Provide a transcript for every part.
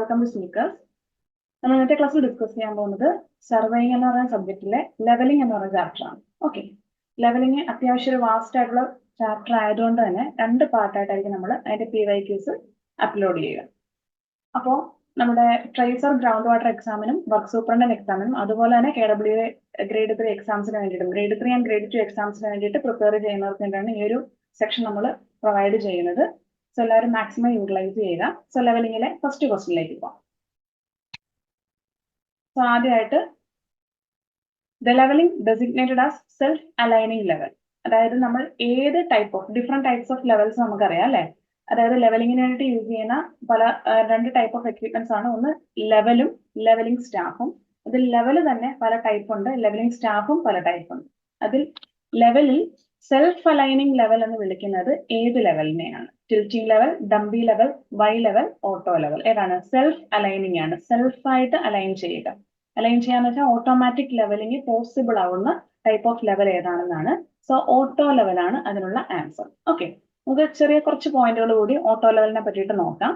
Welcome to sneakers. നമ്മൾ ഇന്നത്തെ ക്ലാസ്സിൽ ഡിസ്കസ് ചെയ്യാൻ പോകുന്നത് സർവേയിങ് എന്ന് പറയുന്ന സബ്ജക്റ്റിലെ ലെവലിംഗ് എന്ന് പറയുന്ന ചാപ്റ്ററാണ്. ഓക്കെ, ലെവലിംഗ് അത്യാവശ്യം ഒരു വാസ്റ്റ് ആയിട്ടുള്ള ചാപ്റ്റർ ആയതുകൊണ്ട് തന്നെ 2 പാർട്ടായിട്ടായിരിക്കും നമ്മൾ അതിന്റെ PYQs അപ്ലോഡ് ചെയ്യുക. അപ്പോൾ നമ്മുടെ ട്രേസർ ഗ്രൗണ്ട് വാട്ടർ എക്സാമിനും വർക്ക് സൂപ്രണ്ടന്റ് എക്സാമിനും അതുപോലെ തന്നെ KWA ഗ്രേഡ് 3 എക്സാംസിന് വേണ്ടിയിട്ടും ഗ്രേഡ് 3 ആൻഡ് ഗ്രേഡ് 2 എക്സാംസിന് വേണ്ടിയിട്ട് പ്രിപ്പയർ ചെയ്യുന്നവർക്ക് വേണ്ടിയാണ് ഈ ഒരു സെക്ഷൻ നമ്മൾ പ്രൊവൈഡ് ചെയ്യുന്നത്. സോ എല്ലാവരും മാക്സിമം യൂട്ടിലൈസ് ചെയ്യുക. സോ ലെവലിംഗിലെ ഫസ്റ്റ് ക്വസ്റ്റ്യനിലേക്ക് പോകാം. സോ ആദ്യമായിട്ട് the levelling designated as self aligning level. അതായത് നമ്മൾ ഏത് ഡിഫറെന്റ് ടൈപ്സ് ഓഫ് ലെവൽസ് നമുക്കറിയാം അല്ലെ. അതായത് ലെവലിംഗിന് വേണ്ടി യൂസ് ചെയ്യുന്ന പല 2 ടൈപ്പ് ഓഫ് എക്വിപ്മെന്റ്സ് ആണ്. ഒന്ന് ലെവലും ലെവലിംഗ് സ്റ്റാഫും. അതിൽ ലെവൽ തന്നെ പല ടൈപ്പ് ഉണ്ട്, ലെവലിംഗ് സ്റ്റാഫും പല ടൈപ്പ് ഉണ്ട്. അതിൽ ലെവലിൽ സെൽഫ് അലൈനിങ് ലെവൽ എന്ന് വിളിക്കുന്നത് ഏത് ലെവലിനെയാണ്? Tilting level, dumpy level, Y level, auto level. ഏതാണ്? സെൽഫ് അലൈനിങ് ആണ്. സെൽഫായിട്ട് അലൈൻ ചെയ്യുക. അലൈൻ ചെയ്യാന്ന് വെച്ചാൽ ഓട്ടോമാറ്റിക് ലെവലിംഗ് പോസിബിൾ ആവുന്ന ടൈപ്പ് ഓഫ് ലെവൽ ഏതാണെന്നാണ്. സോ ഓട്ടോ ലെവലാണ് അതിനുള്ള ആൻസർ. ഓക്കെ, നമുക്ക് ചെറിയ കുറച്ച് പോയിന്റുകൾ കൂടി ഓട്ടോ ലെവലിനെ പറ്റിയിട്ട് നോക്കാം.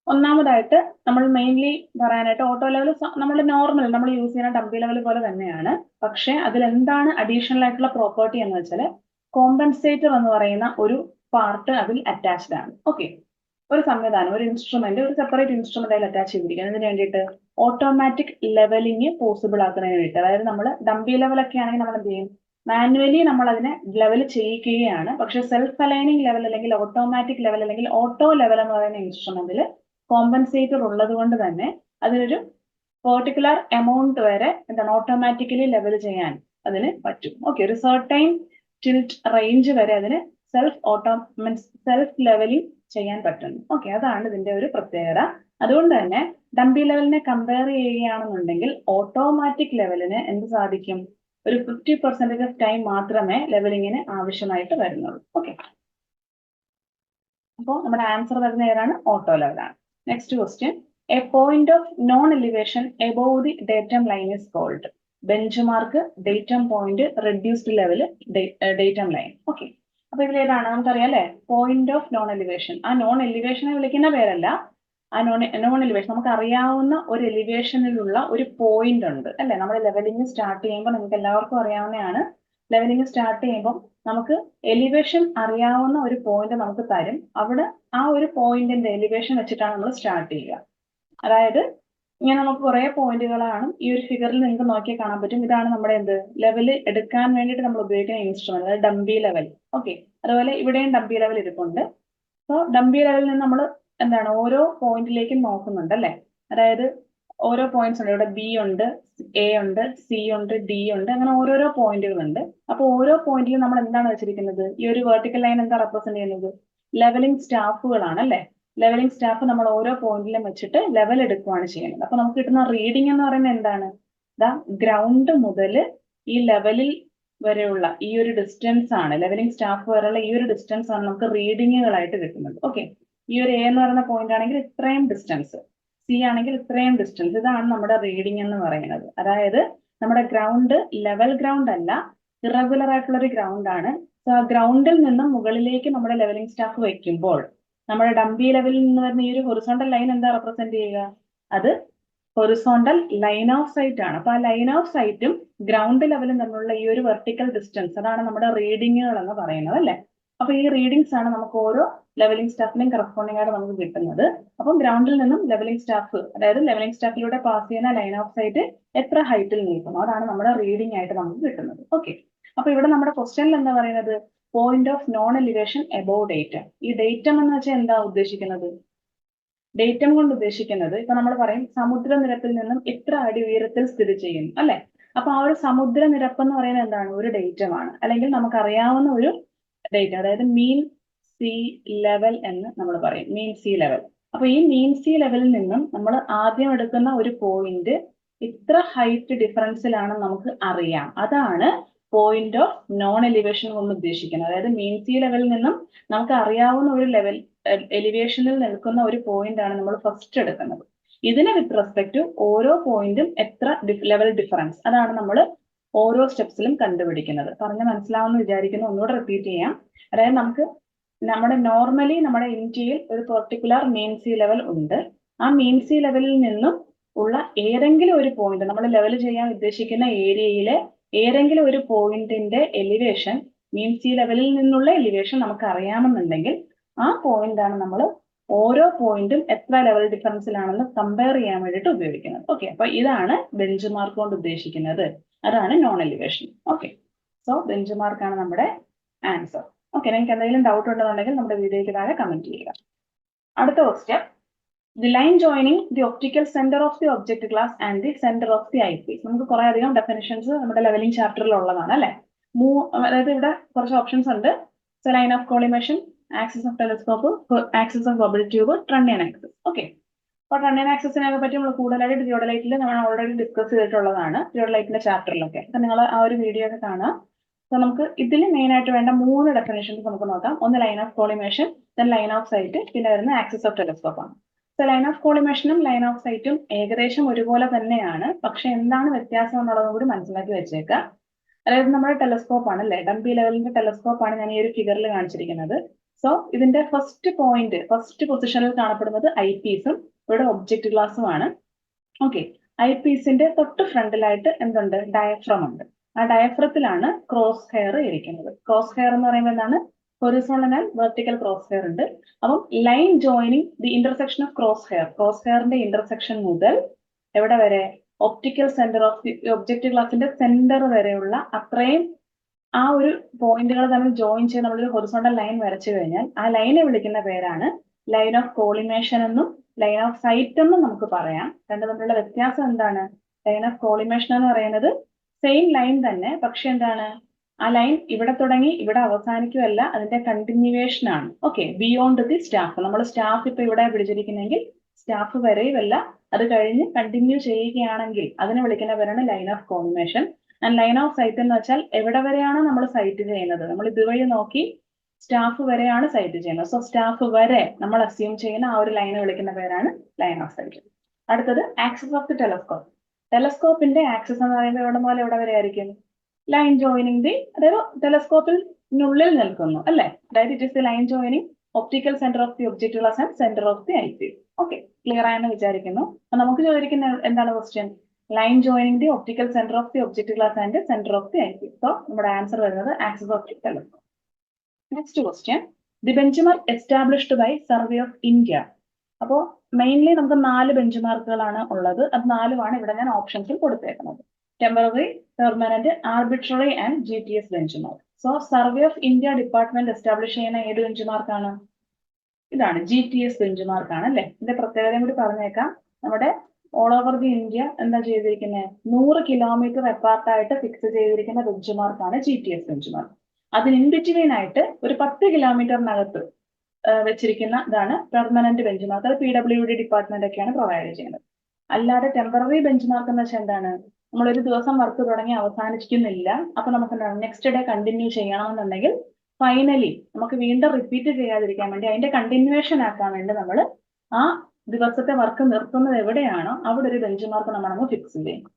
ഒന്നാമതായിട്ട് നമ്മൾ മെയിൻലി പറയാനായിട്ട് ഓട്ടോ ലെവൽ നമ്മുടെ നോർമൽ നമ്മൾ യൂസ് ചെയ്യുന്ന ഡംബി ലെവൽ പോലെ തന്നെയാണ്. പക്ഷെ അതിൽ എന്താണ് അഡീഷണൽ ആയിട്ടുള്ള പ്രോപ്പർട്ടി എന്ന് വെച്ചാൽ കോമ്പൻസേറ്റർ എന്ന് പറയുന്ന ഒരു പാർട്ട് അതിൽ അറ്റാച്ച്ഡ് ആണ്. ഓക്കെ, ഒരു സംവിധാനം, ഒരു ഇൻസ്ട്രുമെന്റ്, ഒരു സെപ്പറേറ്റ് ഇൻസ്ട്രുമെന്റ് അതിൽ അറ്റാച്ച് ചെയ്തിരിക്കുന്നത് ഇതിന് വേണ്ടിയിട്ട് ഓട്ടോമാറ്റിക് ലെവലിംഗ് പോസിബിൾ ആക്കുന്നതിന് വേണ്ടിയിട്ട്. അതായത് നമ്മൾ ഡംബി ലെവലൊക്കെ ആണെങ്കിൽ നമ്മൾ എന്ത് ചെയ്യും? മാനുവലി നമ്മൾ അതിനെ ലെവൽ ചെയ്യിക്കുകയാണ്. പക്ഷെ സെൽഫ് അലൈനിങ് ലെവൽ അല്ലെങ്കിൽ ഓട്ടോമാറ്റിക് ലെവൽ അല്ലെങ്കിൽ ഓട്ടോ ലെവൽ എന്ന് പറയുന്ന ഇൻസ്ട്രുമെന്റിൽ കോമ്പൻസേറ്റർ ഉള്ളത് കൊണ്ട് തന്നെ അതിനൊരു പെർട്ടിക്കുലർ എമൗണ്ട് വരെ എന്താണ് ഓട്ടോമാറ്റിക്കലി ലെവൽ ചെയ്യാൻ അതിന് പറ്റും. ഓക്കെ, ഒരു സർട്ടൈൻ ടിൽറ്റ് റേഞ്ച് വരെ അതിന് സെൽഫ് ലെവലിംഗ് ചെയ്യാൻ പറ്റുന്നു. ഓക്കെ, അതാണ് ഇതിന്റെ ഒരു പ്രത്യേകത. അതുകൊണ്ട് തന്നെ ഡംബി ലെവലിനെ കമ്പയർ ചെയ്യുകയാണെന്നുണ്ടെങ്കിൽ ഓട്ടോമാറ്റിക് ലെവലിന് എന്ത് സാധിക്കും? ഒരു 50% ഓഫ് ടൈം മാത്രമേ ലെവലിങ്ങിന് ആവശ്യമായിട്ട് വരുന്നുള്ളൂ. ഓക്കെ, അപ്പോൾ നമ്മുടെ ആൻസർ വരുന്ന ഏതാണ്? ഓട്ടോ ലെവലാണ്. Next question, a point of known elevation above the datum line is called. Bench mark, datum point, reduced level, datum line. Okay, അപ്പൊ ഇതിലേതാണ്? നമുക്കറിയാം അല്ലെ, പോയിന്റ് ഓഫ് നോൺ എലിവേഷൻ. ആ നോൺ എലിവേഷനെ വിളിക്കുന്ന പേരല്ല, ആ നോൺ എലിവേഷൻ നമുക്ക് അറിയാവുന്ന ഒരു എലിവേഷനിലുള്ള ഒരു പോയിന്റ് ഉണ്ട് അല്ലെ. നമ്മൾ ലെവലിംഗ് സ്റ്റാർട്ട് ചെയ്യുമ്പോൾ നമുക്ക് എല്ലാവർക്കും അറിയാവുന്നതാണ്, ലെവലിംഗ് സ്റ്റാർട്ട് ചെയ്യുമ്പോൾ നമുക്ക് എലിവേഷൻ അറിയാവുന്ന ഒരു പോയിന്റ് നമുക്ക് തരും. അവിടെ ആ ഒരു പോയിന്റിന്റെ എലിവേഷൻ വെച്ചിട്ടാണ് നമ്മൾ സ്റ്റാർട്ട് ചെയ്യുക. അതായത് ഇങ്ങനെ നമുക്ക് കുറെ പോയിന്റുകളാണ് ഈ ഒരു ഫിഗറിൽ നിങ്ങൾക്ക് നോക്കിയാൽ കാണാൻ പറ്റും. ഇതാണ് നമ്മുടെ എന്ത് ലെവല് എടുക്കാൻ വേണ്ടിയിട്ട് നമ്മൾ ഉപയോഗിക്കുന്ന ഇൻസ്ട്രുമെന്റ്, അതായത് ഡംബി ലെവൽ. ഓക്കെ, അതുപോലെ ഇവിടെയും ഡംബി ലെവൽ ഇരിപ്പുണ്ട്. സോ ഡംബി ലെവലിൽ നിന്ന് നമ്മൾ എന്താണ് ഓരോ പോയിന്റിലേക്കും നോക്കുന്നുണ്ട് അല്ലെ. അതായത് ഓരോ പോയിന്റ്സ് ഉണ്ട്. ഇവിടെ B ഉണ്ട്, A ഉണ്ട്, C ഉണ്ട്, D ഉണ്ട്, അങ്ങനെ ഓരോരോ പോയിന്റുകളുണ്ട്. അപ്പൊ ഓരോ പോയിന്റിലും നമ്മൾ എന്താണ് വെച്ചിരിക്കുന്നത്? ഈ ഒരു വെർട്ടിക്കൽ ലൈൻ എന്താ റെപ്രസെന്റ് ചെയ്യുന്നത്? ലെവലിംഗ് സ്റ്റാഫുകളാണ് അല്ലെ. ലെവലിംഗ് സ്റ്റാഫ് നമ്മൾ ഓരോ പോയിന്റിലും വെച്ചിട്ട് ലെവൽ എടുക്കുകയാണ് ചെയ്യുന്നത്. അപ്പൊ നമുക്ക് കിട്ടുന്ന റീഡിംഗ് എന്ന് പറയുന്നത് എന്താണ്? ഗ്രൗണ്ട് മുതൽ ഈ ലെവലിൽ വരെയുള്ള ഈ ഒരു ഡിസ്റ്റൻസ് ആണ്, ലെവലിംഗ് സ്റ്റാഫ് വരെയുള്ള ഈ ഒരു ഡിസ്റ്റൻസ് ആണ് നമുക്ക് റീഡിങ്ങുകളായിട്ട് കിട്ടുന്നത്. ഓക്കെ, ഈ ഒരു A എന്ന് പറയുന്ന പോയിന്റ് ആണെങ്കിൽ ഇത്രയും ഡിസ്റ്റൻസ്, C ആണെങ്കിൽ ഇത്രയും ഡിസ്റ്റൻസ്. ഇതാണ് നമ്മുടെ റീഡിംഗ് എന്ന് പറയുന്നത്. അതായത് നമ്മുടെ ഗ്രൗണ്ട് ലെവൽ ഗ്രൗണ്ട് അല്ല, ഇറഗുലർ ആയിട്ടുള്ള ഒരു ഗ്രൗണ്ട് ആണ്. സോ ആ ഗ്രൗണ്ടിൽ നിന്നും മുകളിലേക്ക് നമ്മുടെ ലെവലിംഗ് സ്റ്റാഫ് വയ്ക്കുമ്പോൾ നമ്മുടെ ഡംബി ലെവലിൽ നിന്ന് വരുന്ന ഈ ഒരു ഹൊറിസോണ്ടൽ ലൈൻ എന്താ റെപ്രസെന്റ് ചെയ്യുക? അത് ഹൊറിസോണ്ടൽ ലൈൻ ഓഫ് സൈറ്റ് ആണ്. അപ്പൊ ആ ലൈൻ ഓഫ് സൈറ്റും ഗ്രൗണ്ട് ലെവലും തമ്മിലുള്ള ഈ ഒരു വെർട്ടിക്കൽ ഡിസ്റ്റൻസ്, അതാണ് നമ്മുടെ റീഡിങ്ങുകൾ എന്ന് പറയുന്നത് അല്ലെ. അപ്പൊ ഈ റീഡിങ്സ് ആണ് നമുക്ക് ഓരോ ലെവലിംഗ് സ്റ്റാഫിനും കറസ്പോണ്ടിങ് ആയിട്ട് നമുക്ക് കിട്ടുന്നത്. അപ്പം ഗ്രൗണ്ടിൽ നിന്നും ലെവലിംഗ് സ്റ്റാഫ്, അതായത് ലെവലിംഗ് സ്റ്റാഫിലൂടെ പാസ് ചെയ്യുന്ന ലൈൻ ഓഫ് സൈറ്റ് എത്ര ഹൈറ്റിൽ നിൽക്കുന്നു, അതാണ് നമ്മുടെ റീഡിംഗ് ആയിട്ട് നമുക്ക് കിട്ടുന്നത്. ഓക്കെ, അപ്പൊ ഇവിടെ നമ്മുടെ ക്വസ്റ്റ്യനിൽ എന്താ പറയുന്നത്? Point of known elevation above datum. ഈ ഡേറ്റം എന്ന് വെച്ചാൽ എന്താ ഉദ്ദേശിക്കുന്നത്? ഡേറ്റം കൊണ്ട് ഉദ്ദേശിക്കുന്നത് ഇപ്പൊ നമ്മൾ പറയും സമുദ്രനിരപ്പിൽ നിന്നും ഇത്ര അടി ഉയരത്തിൽ സ്ഥിതി ചെയ്യുന്നു അല്ലെ. അപ്പൊ ആ ഒരു സമുദ്രനിരപ്പ് എന്ന് പറയുന്നത് എന്താണ്? ഒരു ഡേറ്റമാണ്, അല്ലെങ്കിൽ നമുക്കറിയാവുന്ന ഒരു ഡേറ്റ, അതായത് മീൻ സീ ലെവൽ എന്ന് നമ്മൾ പറയും, മീൻ സീ ലെവൽ. അപ്പൊ ഈ മീൻ സീ ലെവലിൽ നിന്നും നമ്മൾ ആദ്യം എടുക്കുന്ന ഒരു പോയിന്റ് ഇത്ര ഹൈറ്റ് ഡിഫറൻസിലാണെന്ന് നമുക്ക് അറിയാം. അതാണ് പോയിന്റ് ഓഫ് നോൺ എലിവേഷൻ കൊണ്ട് ഉദ്ദേശിക്കുന്നത്. അതായത് മീൻ സീ ലെവലിൽ നിന്നും നമുക്ക് അറിയാവുന്ന ഒരു ലെവൽ എലിവേഷനിൽ നിൽക്കുന്ന ഒരു പോയിന്റ് ആണ് നമ്മൾ ഫസ്റ്റ് എടുക്കുന്നത്. ഇതിന് വിത്ത് റെസ്പെക്ട് ടു ഓരോ പോയിന്റും എത്ര ലെവൽ ഡിഫറൻസ്, അതാണ് നമ്മൾ ഓരോ സ്റ്റെപ്സിലും കണ്ടുപിടിക്കുന്നത്. പറഞ്ഞ് മനസ്സിലാവുമെന്ന് വിചാരിക്കുന്നു. ഒന്നുകൂടെ റിപ്പീറ്റ് ചെയ്യാം. അതായത് നമുക്ക് നമ്മുടെ നോർമലി നമ്മുടെ ഇന്ത്യയിൽ ഒരു പെർട്ടിക്കുലർ മീൻ സീ ലെവൽ ഉണ്ട്. ആ മീൻ സീ ലെവലിൽ നിന്നും ഉള്ള ഏതെങ്കിലും ഒരു പോയിന്റ്, നമ്മൾ ലെവൽ ചെയ്യാൻ ഉദ്ദേശിക്കുന്ന ഏരിയയിലെ ഏതെങ്കിലും ഒരു പോയിന്റിന്റെ എലിവേഷൻ, മീൻ സീ ലെവലിൽ നിന്നുള്ള എലിവേഷൻ നമുക്ക് അറിയാമെന്നുണ്ടെങ്കിൽ ആ പോയിന്റ് ആണ് നമ്മൾ ഓരോ പോയിന്റും എത്ര ലെവൽ ഡിഫറൻസിലാണെന്ന് കമ്പയർ ചെയ്യാൻ വേണ്ടിയിട്ട് ഉപയോഗിക്കുന്നത്. ഓക്കെ, അപ്പൊ ഇതാണ് ബെഞ്ച് മാർക്ക് കൊണ്ട് ഉദ്ദേശിക്കുന്നത്. അതാണ് non elevation. Okay, so bench മാർക്കാണ് നമ്മുടെ ആൻസർ. ഓക്കെ, നിങ്ങൾക്ക് എന്തെങ്കിലും ഡൗട്ട് ഉണ്ടെന്നുണ്ടെങ്കിൽ നമ്മുടെ വീഡിയോയ്ക്ക് താഴെ കമന്റ് ചെയ്യുക. അടുത്ത question, the line joining the optical centre of the object class and the centre of the eye piece. നമുക്ക് കുറെ അധികം ഡെഫിനിഷൻസ് നമ്മുടെ ലെവലിംഗ് ചാപ്റ്ററിൽ ഉള്ളതാണ് അല്ലെ. അതായത് ഇവിടെ കുറച്ച് ഓപ്ഷൻസ് ഉണ്ട്. Line of collimation, axis of telescope, axis of bubble tube, trunnion axis. Okay, അപ്പൊ ട്രണ്ണിയൻ ആക്സിസിനെ പറ്റി നമ്മൾ കൂടുതലായിട്ട് തിയോഡലൈറ്റിൽ നമ്മൾ ഓൾറെഡി ഡിസ്കസ് ചെയ്തിട്ടുള്ളതാണ്, തിയോഡലൈറ്റിന്റെ ചാപ്റ്ററിലൊക്കെ. അപ്പൊ നിങ്ങൾ ആ ഒരു വീഡിയോ ഒക്കെ കാണാം. അപ്പൊ നമുക്ക് ഇതിൽ മെയിൻ ആയിട്ട് വേണ്ട 3 ഡെഫിനേഷൻസ് നമുക്ക് നോക്കാം. ഒന്ന് line of collimation, then line of sight, പിന്നെ വരുന്ന ആക്സിസ് ഓഫ് ടെലിസ്കോപ്പ് ആണ്. സോ ലൈൻ ഓഫ് കോളിമേഷനും ലൈൻ ഓഫ് സൈറ്റും ഏകദേശം ഒരുപോലെ തന്നെയാണ്. പക്ഷെ എന്താണ് വ്യത്യാസം എന്നുള്ളതും കൂടി മനസ്സിലാക്കി വെച്ചേക്കാം. അതായത് നമ്മുടെ ടെലിസ്കോപ്പ് ആണ് അല്ലെ, ഡംപി ലെവലിന്റെ ടെലിസ്കോപ്പ് ആണ് ഞാൻ ഈ ഒരു ഫിഗറിൽ കാണിച്ചിരിക്കുന്നത്. സോ ഇതിന്റെ ഫസ്റ്റ് പോയിന്റ്, ഫസ്റ്റ് പൊസിഷനിൽ കാണപ്പെടുന്നത് ഐ പീസും ഇവിടെ ഒബ്ജക്ട് ഗ്ലാസും ആണ്. ഓക്കെ, ഐ പീസിന്റെ തൊട്ട് ഫ്രണ്ടിലായിട്ട് എന്തുണ്ട്, ഡയഫ്രം ഉണ്ട്. ആ ഡയഫ്രത്തിലാണ് ക്രോസ് ഹെയർ ഇരിക്കുന്നത്. ക്രോസ് ഹെയർ എന്ന് പറയുമ്പോൾ എന്താണ്, horizontal and vertical cross hair ഉണ്ട്. അപ്പം line joining the intersection of cross hair, cross ഹെയറിന്റെ ഇന്റർസെക്ഷൻ മുതൽ എവിടെ വരെ, optical centre of the object ഗ്ലാസിന്റെ സെന്റർ വരെയുള്ള അത്രയും ആ ഒരു പോയിന്റുകൾ തമ്മിൽ ജോയിൻ ചെയ്ത് നമ്മളൊരു ഹൊറിസോണ്ടൽ ലൈൻ വരച്ചു കഴിഞ്ഞാൽ ആ ലൈനെ വിളിക്കുന്ന പേരാണ് ലൈൻ ഓഫ് കോളിമേഷൻ എന്നും ലൈൻ ഓഫ് സൈറ്റ് എന്നും നമുക്ക് പറയാം. രണ്ടു തമ്മിലുള്ള വ്യത്യാസം എന്താണ്, ലൈൻ ഓഫ് കോളിമേഷൻ എന്ന് പറയുന്നത് സെയിം ലൈൻ തന്നെ, പക്ഷെ എന്താണ്, ആ ലൈൻ ഇവിടെ തുടങ്ങി ഇവിടെ അവസാനിക്കുമല്ല, അതിന്റെ കണ്ടിന്യൂവേഷൻ ആണ്. Okay, beyond the staff. നമ്മൾ സ്റ്റാഫ് ഇപ്പൊ ഇവിടെ പിടിച്ചിരിക്കുന്നെങ്കിൽ സ്റ്റാഫ് വരെയുമല്ല, അത് കഴിഞ്ഞ് കണ്ടിന്യൂ ചെയ്യുകയാണെങ്കിൽ അതിനെ വിളിക്കുന്ന പേരാണ് line of collimation. And line of sight എന്ന് വെച്ചാൽ എവിടെ വരെയാണോ നമ്മൾ സൈറ്റ് ചെയ്യുന്നത്, നമ്മൾ ഇതുവഴി നോക്കി സ്റ്റാഫ് വരെയാണ് സൈറ്റ് ചെയ്യുന്നത്. സോ സ്റ്റാഫ് വരെ നമ്മൾ അസ്യൂം ചെയ്യുന്ന ആ ഒരു ലൈനെ വിളിക്കുന്ന പേരാണ് ലൈൻ ഓഫ് സൈറ്റ്. അടുത്തത് ആക്സിസ് ഓഫ് ദി ടെലസ്കോപ്പ്. ടെലസ്കോപ്പിന്റെ ആക്സിസ് എന്ന് പറയുമ്പോൾ എവിടെ മുതൽ എവിടെ വരെ ആയിരിക്കും, ലൈൻ ജോയിനിങ് ദി, അതായത് ടെലസ്കോപ്പിനുള്ളിൽ നിൽക്കുന്നു അല്ലെ. അതായത് it is the line joining optical centre of the object glass and centre of the eye piece. Okay, clear ആയെന്ന് വിചാരിക്കുന്നു. അപ്പൊ നമുക്ക് ചോദിക്കുന്ന എന്താണ് question, line joining the optical centre of the object glass and centre of the eye piece. So നമ്മുടെ answer വരുന്നത് axis of the telescope. Next question, the bench mark established by survey of India. അപ്പോൾ mainly നമുക്ക് 4 bench മാർക്കുകളാണ് ഉള്ളത്. അത് 4 ഇവിടെ ഞാൻ ഓപ്ഷൻസിൽ കൊടുത്തേക്കുന്നത്. Temporary, permanent, arbitrary and GTS bench mark. So survey of India department establish ചെയ്യുന്ന ഏത് ബെഞ്ച് മാർക്കാണ്, ഇതാണ് GTS ബെഞ്ച് മാർക്കാണ് അല്ലെ. ഇതിന്റെ പ്രത്യേകതയും കൂടി പറഞ്ഞേക്കാം. നമ്മുടെ ഓൾ ഓവർ ദി ഇന്ത്യ എന്താ ചെയ്തിരിക്കുന്നത്, 100 കിലോമീറ്റർ അപ്പാർട്ടായിട്ട് ഫിക്സ് ചെയ്തിരിക്കുന്ന ബെഞ്ച് മാർക്കാണ് GTS ബെഞ്ച് മാർക്ക്. അതിന് ഇൻ ബിറ്റ്വീൻ ആയിട്ട് ഒരു 10 കിലോമീറ്ററിനകത്ത് വെച്ചിരിക്കുന്ന ഇതാണ് പെർമനന്റ് ബെഞ്ച് മാർക്ക്. അത് PWD ഡിപ്പാർട്ട്മെന്റ് ഒക്കെയാണ് പ്രൊവൈഡ് ചെയ്യുന്നത്. അല്ലാതെ ടെമ്പററി ബെഞ്ച് മാർക്ക് എന്ന് വെച്ചാൽ എന്താണ്, നമ്മളൊരു ദിവസം വർക്ക് തുടങ്ങി അവസാനിക്കുന്നില്ല, അപ്പൊ നമുക്ക് എന്താണ് നെക്സ്റ്റ് ഡേ കണ്ടിന്യൂ ചെയ്യണമെന്നുണ്ടെങ്കിൽ ഫൈനലി നമുക്ക് വീണ്ടും റിപ്പീറ്റ് ചെയ്യാതിരിക്കാൻ വേണ്ടി അതിന്റെ കണ്ടിന്യൂവേഷൻ ആക്കാൻ വേണ്ടി നമ്മൾ ആ ദിവസത്തെ വർക്ക് നിർത്തുന്നത് എവിടെയാണോ അവിടെ ഒരു ബെഞ്ച് മാർക്ക് നമ്മളങ്ങ് ഫിക്സ് ചെയ്യും.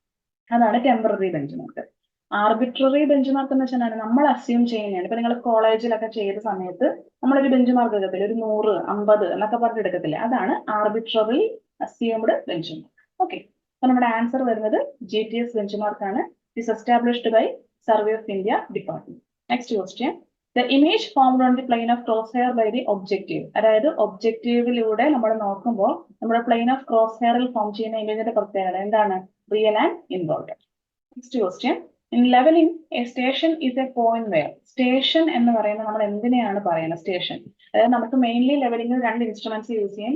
അതാണ് temporary bench mark. Arbitrary bench mark എന്ന് വെച്ചാൽ നമ്മൾ അസ്യൂം ചെയ്യുന്നതാണ്. ഇപ്പൊ നിങ്ങൾ കോളേജിലൊക്കെ ചെയ്ത സമയത്ത് നമ്മളൊരു ബെഞ്ച് മാർക്ക് എടുക്കത്തില്ല, ഒരു 100, 50 എന്നൊക്കെ പറഞ്ഞ് എടുക്കത്തില്ല. അതാണ് arbitrary assumed bench mark. Okay, അപ്പൊ നമ്മുടെ ആൻസർ വരുന്നത് GTS ബെഞ്ച് മാർക്ക് ആണ്. Is established by survey of India department. Next question, the image formed on the plane of cross hair by the objective. അതായത് ഒബ്ജക്റ്റീവിലൂടെ നമ്മൾ നോക്കുമ്പോൾ നമ്മുടെ പ്ലെയിൻ ഓഫ് ക്രോസ് ഹെയറിൽ ഫോം ചെയ്യുന്ന ഇമേജിന്റെ പ്രത്യേകത എന്താണ്, real and involve. Next question, in levelling a station is a point where. Station എന്ന് പറയുന്നത് നമ്മൾ എന്തിനെയാണ് പറയുന്നത്, സ്റ്റേഷൻ. അതായത് നമുക്ക് മെയിൻലി ലെവലിംഗിൽ 2 ഇൻസ്ട്രുമെന്റ്സ് യൂസ് ചെയ്യും,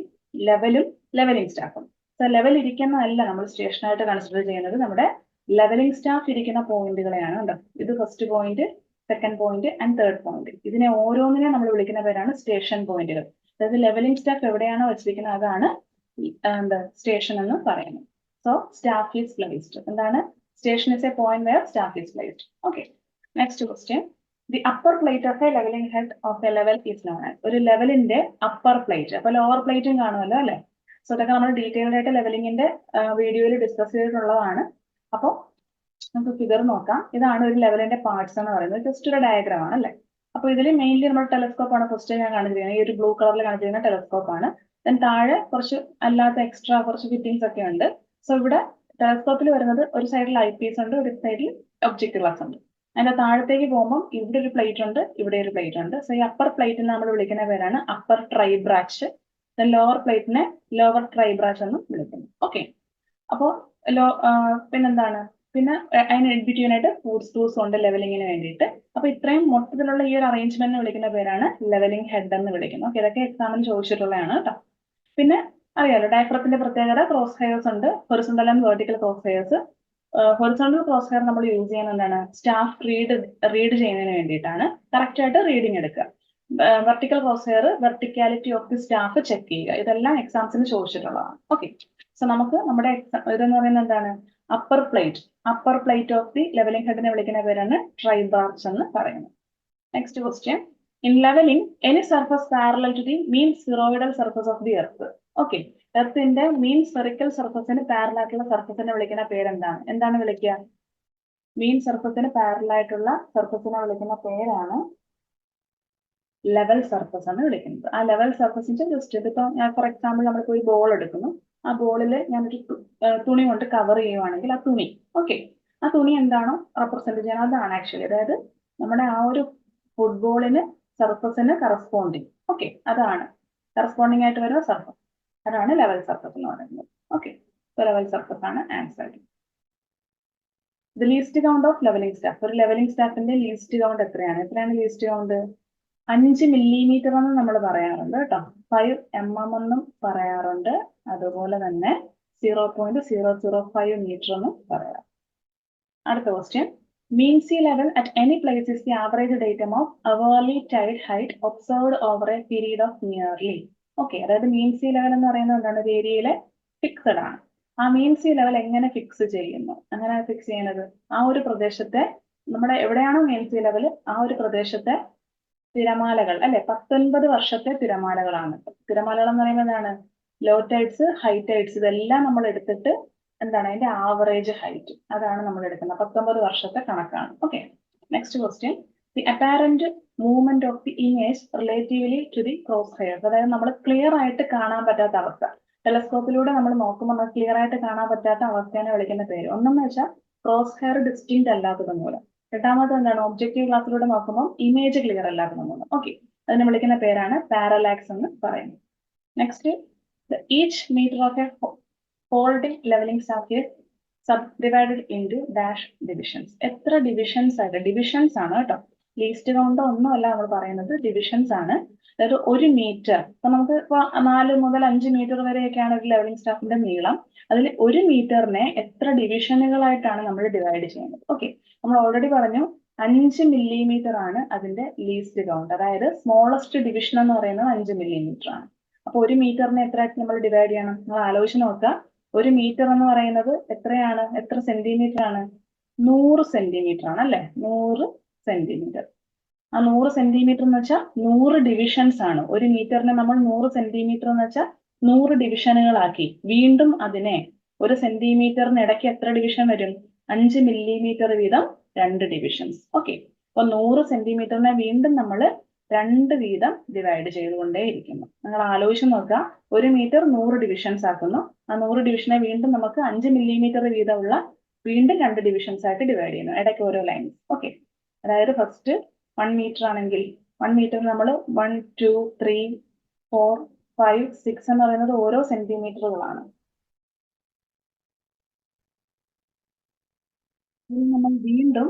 ലെവലും ലെവലിംഗ് സ്റ്റാഫും. സോ ലെവൽ ഇരിക്കുന്നതല്ല നമ്മൾ സ്റ്റേഷനായിട്ട് കൺസിഡർ ചെയ്യുന്നത്, നമ്മുടെ ലെവലിംഗ് സ്റ്റാഫ് ഇരിക്കുന്ന പോയിന്റുകളെയാണ്. കണ്ടോ, ഇത് first point, second point and third point. ഇതിനെ ഓരോന്നിനെ നമ്മൾ വിളിക്കുന്ന പേരാണ് സ്റ്റേഷൻ പോയിന്റുകൾ. അതായത് ലെവലിംഗ് സ്റ്റാഫ് എവിടെയാണോ വെച്ചിരിക്കുന്നത് അതാണ് എന്താ സ്റ്റേഷൻ എന്ന് പറയുന്നത്. So staff is placed. എന്താണ്, station is a point where staff is placed. Okay, next question, the upper plate of a levelling head of a level is known as. ഒരു ലെവലിന്റെ upper plate, അപ്പൊ lower പ്ലേറ്റും കാണുമല്ലോ അല്ലെ. So ഇതൊക്കെ നമ്മൾ detailed ആയിട്ട് ലെവലിംഗിന്റെ വീഡിയോയിൽ ഡിസ്കസ് ചെയ്തിട്ടുള്ളതാണ്. അപ്പോൾ നമുക്ക് ഫിഗർ നോക്കാം. ഇതാണ് ഒരു ലെവലിന്റെ പാർട്സ് എന്ന് പറയുന്നത്. ജസ്റ്റ് ഒരു ഡയഗ്രാം ആണ് അല്ലെ. അപ്പൊ ഇതിൽ മെയിൻലി നമ്മുടെ ടെലസ്കോപ്പ് ആണ് ഫസ്റ്റ് ഞാൻ കാണിച്ചിരിക്കുന്നത്. ഈ ഒരു ബ്ലൂ കളറിൽ കാണിച്ചിരിക്കുന്ന ടെലസ്കോപ്പ് ആണ്. താഴെ കുറച്ച് അല്ലാത്ത എക്സ്ട്രാ കുറച്ച് ഫിറ്റിംഗ്സ് ഒക്കെ ഉണ്ട്. സോ ഇവിടെ ടെലസ്കോപ്പിൽ വരുന്നത് ഒരു സൈഡിൽ ഐ പീസ് ഉണ്ട്, ഒരു സൈഡിൽ ഒബ്ജക്റ്റ് ഗ്ലാസ് ഉണ്ട്. അതിന്റെ താഴത്തേക്ക് പോകുമ്പോൾ ഇവിടെ ഒരു പ്ലേറ്റ് ഉണ്ട്, ഇവിടെ ഒരു പ്ലേറ്റ് ഉണ്ട്. സോ ഈ അപ്പർ പ്ലേറ്റിനെ നമ്മൾ വിളിക്കുന്ന പേരാണ് അപ്പർ ട്രൈബ്രാച്ച്. ലോവർ പ്ലേറ്റിനെ ലോവർ ട്രൈബ്രാച്ച് എന്ന് വിളിക്കുന്നു. ഓക്കെ, അപ്പോൾ പിന്നെന്താണ്, പിന്നെ അതിന് ബിറ്റ്വീൻ ആയിട്ട് ഫുഡ് ടൂൾസ് ഉണ്ട് ലെവലിങ്ങിന് വേണ്ടിയിട്ട്. അപ്പൊ ഇത്രയും മൊത്തത്തിലുള്ള ഈ ഒരു അറേഞ്ച്മെന്റിനെ വിളിക്കുന്ന പേരാണ് ലെവലിംഗ് ഹെഡ് എന്ന് വിളിക്കുന്നത്. ഓക്കെ, ഇതൊക്കെ എക്സാമിന് ചോദിച്ചിട്ടുള്ളതാണ് കേട്ടോ. പിന്നെ അറിയാലോ ഡയഫ്രത്തിന്റെ പ്രത്യേകത, ക്രോസ് ഹെയർസ് ഉണ്ട്, horizontal and vertical cross hairs. Horizontal cross hair നമ്മൾ യൂസ് ചെയ്യുന്നത് എന്താണ്, സ്റ്റാഫ് റീഡ് ചെയ്യുന്നതിന് വേണ്ടിയിട്ടാണ്, കറക്റ്റ് ആയിട്ട് റീഡിങ് എടുക്കുക. Vertical cross hair verticality of the staff check ചെയ്യുക. ഇതെല്ലാം എക്സാംസിന് ചോദിച്ചിട്ടുള്ളതാണ്. ഓക്കെ, സോ നമുക്ക് നമ്മുടെ ഇതെന്ന് പറയുന്നത് എന്താണ്, upper plate of the levelling ഹെഡിനെ വിളിക്കുന്ന പേരാണ് ട്രൈബ്രാച്ച് എന്ന് പറയുന്നത്. Next question, in levelling any surface parallel to the mean spheroidal surface of the earth. Okay, എർത്തിന്റെ മീൻ സ്ഫെറിക്കൽ സർഫസിന് പാരലൽ ആയിട്ടുള്ള സർഫസിനെ വിളിക്കുന്ന പേരെന്താണ്? എന്താണ് വിളിക്കുക? മീൻ സർഫസിന് പാരലൽ ആയിട്ടുള്ള സർഫസിനെ വിളിക്കുന്ന പേരാണ് ലെവൽ സർഫസ് എന്ന് വിളിക്കുന്നത്. ആ ലെവൽ സർഫസിന്റെ ജസ്റ്റ് ഇതിപ്പോ ഞാൻ ഫോർ എക്സാമ്പിൾ നമ്മളിപ്പോ ഒരു ബോൾ എടുക്കുന്നു, ആ ബോളിൽ ഞാനൊരു തുണി കൊണ്ട് കവർ ചെയ്യുവാണെങ്കിൽ ആ തുണി, ഓക്കെ, ആ തുണി എന്താണോ റെപ്രസെന്റ് ചെയ്യുന്നത് അതാണ് ആക്ച്വലി, അതായത് നമ്മുടെ ആ ഒരു ഫുട്ബോളിന് സർഫസിന് കറസ്പോണ്ടിങ്, ഓക്കെ, അതാണ് കറസ്പോണ്ടിങ് ആയിട്ട് വരുന്ന സർഫസ്, അതാണ് ലെവൽ സർഫസ് എന്ന് പറയുന്നത്. ഓക്കെ, ലെവൽ സർഫസ് ആണ് answer. The least count of levelling staff. ഒരു ലെവലിംഗ് സ്റ്റാഫിന്റെ ലീസ്റ്റ് കൗണ്ട് എത്രയാണ് ലീസ്റ്റ് കൗണ്ട്? 5 മില്ലിമീറ്റർ എന്ന് നമ്മൾ പറയാറുണ്ട് കേട്ടോ, 5 mm എന്നും പറയാറുണ്ട്, അതുപോലെ തന്നെ 0.005 മീറ്റർ എന്നും പറയാം. അടുത്ത question, mean sea level at any place is the average datum of hourly tide height observed over a period of nearly. Okay, അതായത് മീൻ സീ ലെവൽ എന്ന് പറയുന്നത് എന്താണ്, ഒരു ഏരിയയിലെ ഫിക്സഡ് ആണ്. ആ മീൻ സീ ലെവൽ എങ്ങനെ ഫിക്സ് ചെയ്യുന്നു? അങ്ങനെ ഫിക്സ് ചെയ്യുന്നത് ആ ഒരു പ്രദേശത്തെ, നമ്മുടെ എവിടെയാണോ മീൻ സീ ലെവൽ ആ ഒരു പ്രദേശത്തെ തിരമാലകൾ അല്ലെ, 19 വർഷത്തെ തിരമാലകളാണ്. തിരമാലകൾ എന്ന് പറയുമ്പോൾ എന്താണ്, ലോ ടൈഡ്സ്, ഹൈ ടൈഡ്സ്, ഇതെല്ലാം നമ്മൾ എടുത്തിട്ട് എന്താണ് അതിന്റെ ആവറേജ് ഹൈറ്റ്, അതാണ് നമ്മൾ എടുക്കുന്നത്. 19 വർഷത്തെ കണക്കാണ്. Okay, next question, the apparent movement of the image relatively to the cross hair. അതായത് നമ്മൾ ക്ലിയർ ആയിട്ട് കാണാൻ പറ്റാത്ത അവസ്ഥ, ടെലസ്കോപ്പിലൂടെ നമ്മൾ നോക്കുമ്പോൾ നമ്മൾ ക്ലിയർ ആയിട്ട് കാണാൻ പറ്റാത്ത അവസ്ഥയെ വിളിക്കുന്ന പേര്. ഒന്നെന്ന് വെച്ചാൽ ക്രോസ് ഹെയർ ഡിസ്റ്റിങ്ക്റ്റ് അല്ലാത്തത് മൂലം, രണ്ടാമത് എന്താണ്, ഒബ്ജക്റ്റീവ് ഗ്ലാസ്സിലൂടെ നോക്കുമ്പോൾ ഇമേജ് ക്ലിയർ അല്ലാത്തത് മൂലം. ഓക്കെ, അതിനെ വിളിക്കുന്ന പേരാണ് പാരലാക്സ് എന്ന് പറയുന്നത്. Next, each metre of a holding levelling staff is subdivided into dash divisions. എത്ര ഡിവിഷൻസ് ആയിട്ട്, ഡിവിഷൻസ് ആണ് കേട്ടോ, ലീസ്റ്റ് കൗണ്ട് ഒന്നുമല്ല നമ്മൾ പറയുന്നത്, ഡിവിഷൻസ് ആണ്. അതായത് 1 മീറ്റർ, ഇപ്പൊ നമുക്ക് ഇപ്പൊ 4 മുതൽ 5 മീറ്റർ വരെയൊക്കെയാണ് ഒരു ലെവലിംഗ് സ്റ്റാഫിന്റെ നീളം. അതിൽ 1 മീറ്ററിനെ എത്ര ഡിവിഷനുകളായിട്ടാണ് നമ്മൾ ഡിവൈഡ് ചെയ്യുന്നത്? ഓക്കെ, നമ്മൾ ഓൾറെഡി പറഞ്ഞു 5 മില്ലിമീറ്റർ ആണ് അതിന്റെ ലീസ്റ്റ് കൗണ്ട്, അതായത് സ്മോളസ്റ്റ് ഡിവിഷൻ എന്ന് പറയുന്നത് 5 മില്ലിമീറ്റർ ആണ്. അപ്പൊ 1 മീറ്ററിനെ എത്രയായിട്ട് നമ്മൾ ഡിവൈഡ് ചെയ്യണം? നിങ്ങൾ ആലോചിച്ച് നോക്കുക, 1 മീറ്റർ എന്ന് പറയുന്നത് എത്രയാണ്, എത്ര സെന്റിമീറ്റർ ആണ്? 100 സെന്റിമീറ്റർ ആണ് അല്ലെ, 100 സെന്റിമീറ്റർ. ആ 100 സെന്റിമീറ്റർ എന്ന് വെച്ചാൽ 100 ഡിവിഷൻസ് ആണ്. 1 മീറ്ററിനെ നമ്മൾ 100 സെന്റിമീറ്റർ എന്ന് വെച്ചാൽ 100 ഡിവിഷനുകളാക്കി വീണ്ടും അതിനെ 1 സെന്റിമീറ്ററിന് ഇടയ്ക്ക് എത്ര ഡിവിഷൻ വരും? 5 മില്ലിമീറ്റർ വീതം 2 ഡിവിഷൻസ്. ഓക്കെ, അപ്പൊ 100 സെന്റിമീറ്ററിനെ വീണ്ടും നമ്മൾ 2 വീതം ഡിവൈഡ് ചെയ്തുകൊണ്ടേയിരിക്കുന്നു. നിങ്ങൾ ആലോചിച്ച് നോക്കുക, 1 മീറ്റർ 100 ഡിവിഷൻസ് ആക്കുന്നു, ആ 100 ഡിവിഷനെ വീണ്ടും നമുക്ക് 5 മില്ലിമീറ്റർ വീതമുള്ള വീണ്ടും 2 ഡിവിഷൻസ് ആയിട്ട് ഡിവൈഡ് ചെയ്യുന്നു, ഇടയ്ക്ക് ഓരോ ലൈൻസ്. ഓക്കെ, അതായത് ഫസ്റ്റ് 1 മീറ്റർ ആണെങ്കിൽ 1 മീറ്റർ നമ്മൾ 1, 2, 3, 4, 5, 6 എന്ന് പറയുന്നത് ഓരോ സെന്റിമീറ്ററുകളാണ്. നമ്മൾ വീണ്ടും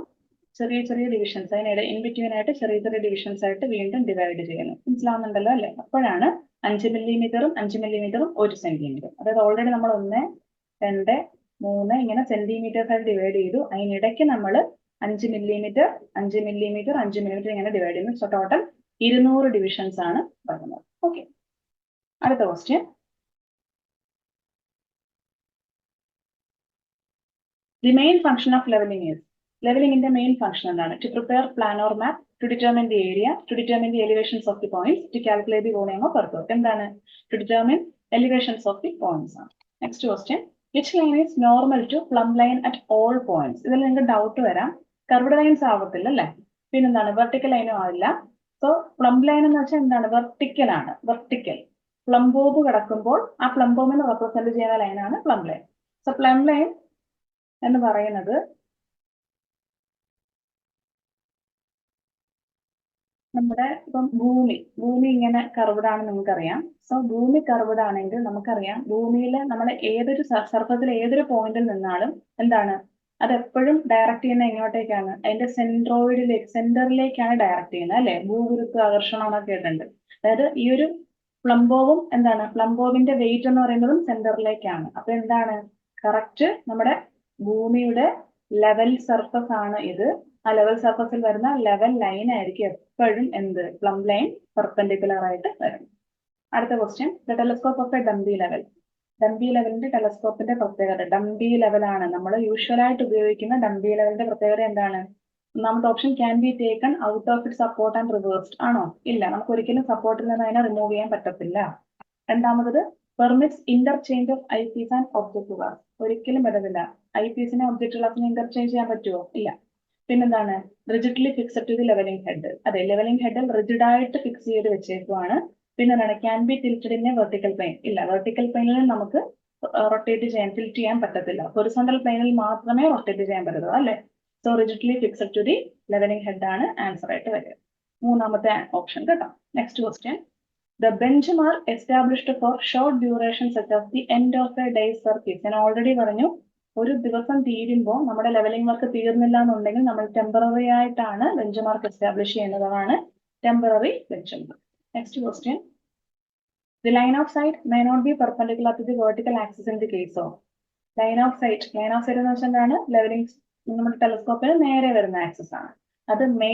ചെറിയ ചെറിയ ഡിവിഷൻസ്, അതിനിടെ ഇൻ ബിറ്റ്വീൻ ആയിട്ട് ചെറിയ ചെറിയ ഡിവിഷൻസ് ആയിട്ട് വീണ്ടും ഡിവൈഡ് ചെയ്യുന്നു. മനസ്സിലാവുന്നുണ്ടല്ലോ അല്ലെ? അപ്പോഴാണ് 5 മില്ലിമീറ്ററും 5 മില്ലിമീറ്ററും 1 സെന്റിമീറ്റർ. അതായത് ഓൾറെഡി നമ്മൾ 1, 2, 3 ഇങ്ങനെ സെന്റിമീറ്റേഴ്സ് ആയിട്ട് ഡിവൈഡ് ചെയ്തു. അതിനിടയ്ക്ക് നമ്മൾ 5 മില്ലിമീറ്റർ 5 മില്ലിമീറ്റർ 5 മില്ലിമീറ്റർ ഇങ്ങനെ ഡിവൈഡ് ചെയ്യുന്നു. സോ ടോട്ടൽ 200 ഡിവിഷൻസ് ആണ് പറയുന്നത്. ഓക്കെ, അടുത്ത question, the main function of levelling is. ലെവലിംഗിന്റെ മെയിൻ ഫംഗ്ഷൻ എന്താണ്? To prepare plan or map, to determine the area, to determine the elevations of the points, to calculate the volume of earth. എന്താണ്? To determine elevations of the points ആണ്. Next question, which line is normal to plumb line at all points. ഇതിൽ നിങ്ങൾക്ക് doubt വരാം, curved lines ആവത്തില്ല അല്ലെ, പിന്നെന്താണ് vertical ലൈനും ആവില്ല. സോ പ്ലം ലൈൻ എന്ന് വെച്ചാൽ എന്താണ്? വെർട്ടിക്കൽ ആണ്, വെർട്ടിക്കൽ. പ്ലം ബോബ് കിടക്കുമ്പോൾ ആ പ്ലം ബോബിനെ റെപ്രസെന്റ് ചെയ്യുന്ന ലൈനാണ് plum line. So plum line എന്ന് പറയുന്നത് നമ്മുടെ ഇപ്പം ഭൂമി ഇങ്ങനെ കർവ്ഡ് ആണെന്ന് നമുക്കറിയാം. സോ ഭൂമി കർവ്ഡ് ആണെങ്കിൽ നമുക്കറിയാം ഭൂമിയിൽ നമ്മൾ ഏതൊരു സർഫസിൽ ഏതൊരു പോയിന്റിൽ നിന്നാലും എന്താണ് അത് എപ്പോഴും ഡയറക്റ്റ് ചെയ്യുന്ന എങ്ങോട്ടേക്കാണ്? അതിന്റെ സെന്ററിലേക്കാണ് ഡയറക്റ്റ് ചെയ്യുന്നത് അല്ലെ? ഭൂഗുരുത്വ ആകർഷണം എന്നൊക്കെ കേട്ടിട്ടുണ്ട്. അതായത് ഈ ഒരു പ്ലംബോവും എന്താണ് പ്ലംബോവിന്റെ വെയിറ്റ് എന്ന് പറയുന്നതും സെന്ററിലേക്കാണ്. അപ്പൊ എന്താണ് കറക്റ്റ് നമ്മുടെ ഭൂമിയുടെ ലെവൽ സർഫസ് ആണ് ഇത്. ആ ലെവൽ സർഫസിൽ വരുന്ന ലെവൽ ലൈൻ ആയിരിക്കും എപ്പോഴും എന്ത് പ്ലം ലൈൻ പെർപെൻഡിക്കുലർ ആയിട്ട് വരും. അടുത്ത question, the telescope of a dumpy level. Dumpy ലെവലിന്റെ ടെലസ്കോപ്പിന്റെ പ്രത്യേകത, ഡംബി ലെവലാണ് നമ്മൾ യൂഷ്വലായിട്ട് ഉപയോഗിക്കുന്ന ഡംബി ലെവലിന്റെ പ്രത്യേകത എന്താണ്? ഒന്നാമത്തെ option, can be taken out of it support and reversed ആണോ? ഇല്ല, നമുക്ക് ഒരിക്കലും സപ്പോർട്ടിൽ നിന്ന് അതിനെ റിമൂവ് ചെയ്യാൻ പറ്റത്തില്ല. രണ്ടാമത്, permits interchange of eye piece and object glass. ഒരിക്കലും പറ്റത്തില്ല. ഐ പീസിനെ ഒബ്ജക്ട് ഗ്ലാസിനെ ഇന്റർചേഞ്ച് ചെയ്യാൻ പറ്റുമോ? ഇല്ല. പിന്നെന്താണ്, rigidly fixed to the levelling head. അതെ, ലെവലിംഗ് ഹെഡിൽ റിജിഡ് ആയിട്ട് ഫിക്സ് ചെയ്ത് വെച്ചേക്കുവാണ്. പിന്നെന്താണ്, can be tilted in a vertical plane. ഇല്ല, വെർട്ടിക്കൽ പ്ലെയിനിൽ നമുക്ക് ടിൽറ്റ് ചെയ്യാൻ പറ്റത്തില്ല. ഹൊറിസോണ്ടൽ പ്ലെയിനിൽ മാത്രമേ റൊട്ടേറ്റ് ചെയ്യാൻ പറ്റത്തുള്ളൂ അല്ലെ? So rigidly fixed to the levelling head ആണ് ആൻസർ ആയിട്ട് വരിക. മൂന്നാമത്തെ ഓപ്ഷൻ കേട്ടോ. Next question, the bench mark established for short duration such as the end of a day's service. ഞാൻ ഓൾറെഡി പറഞ്ഞു, ഒരു ദിവസം തീരുമ്പോൾ നമ്മുടെ ലെവലിംഗ് വർക്ക് തീർന്നില്ല എന്നുണ്ടെങ്കിൽ നമ്മൾ ടെമ്പററി ആയിട്ടാണ് ബെഞ്ച് മാർക്ക് എസ്റ്റാബ്ലിഷ് ചെയ്യുന്നതാണ് temporary bench mark. Next question, the line of sight may not be perpendicular to the vertical axis in the case of. Line of sight എന്ന് വെച്ചാൽ എന്താണ്? ലെവലിംഗ് നമ്മുടെ ടെലസ്കോപ്പിന് നേരെ വരുന്ന ആക്സിസ് ആണ്. അത് may